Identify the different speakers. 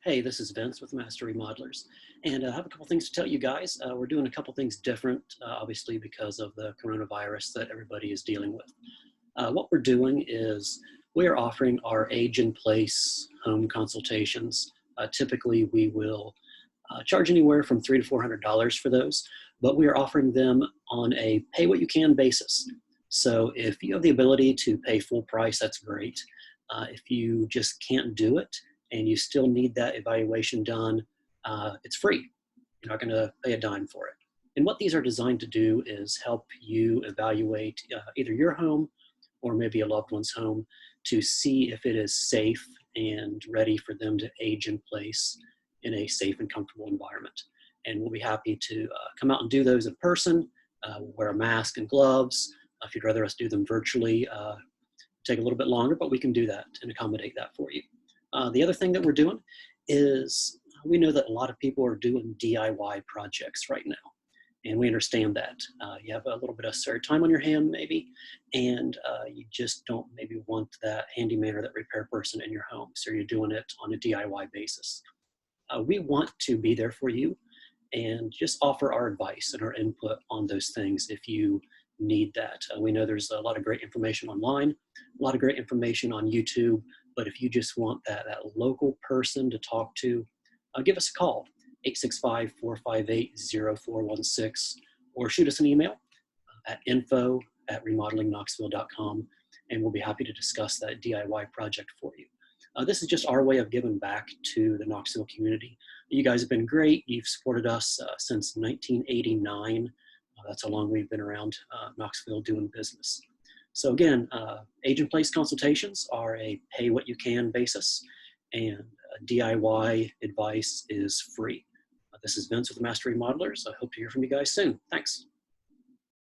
Speaker 1: Hey, this is Vince with Master Remodelers, and I have a couple things to tell you guys. We're doing a couple things different, obviously because of the coronavirus that everybody is dealing with. What we're doing is we are offering our age-in-place home consultations. Typically, we will charge anywhere from $300 to $400 for those, but we are offering them on a pay-what-you-can basis. So if you have the ability to pay full price, that's great. If you just can't do it, and you still need that evaluation done, it's free. You're not going to pay a dime for it. And what these are designed to do is help you evaluate either your home or maybe a loved one's home to see if it is safe and ready for them to age in place in a safe and comfortable environment. And we'll be happy to come out and do those in person, wear a mask and gloves. If you'd rather us do them virtually, take a little bit longer, but we can do that and accommodate that for you. The other thing that we're doing is we know that a lot of people are doing DIY projects right now, and we understand that. You have a little bit of spare time on your hand maybe, and you just don't maybe want that handyman or that repair person in your home, so you're doing it on a DIY basis. We want to be there for you and just offer our advice and our input on those things if you need that. We know there's a lot of great information online, a lot of great information on YouTube, but if you just want that local person to talk to, give us a call, 865-458-0416, or shoot us an email at info@remodelingknoxville.com, and we'll be happy to discuss that DIY project for you. This is just our way of giving back to the Knoxville community. You guys have been great. You've supported us since 1989. That's how long we've been around Knoxville doing business. So again, age-in-place consultations are a pay-what-you-can basis, and DIY advice is free. This is Vince with the Master Remodelers. I hope to hear from you guys soon. Thanks.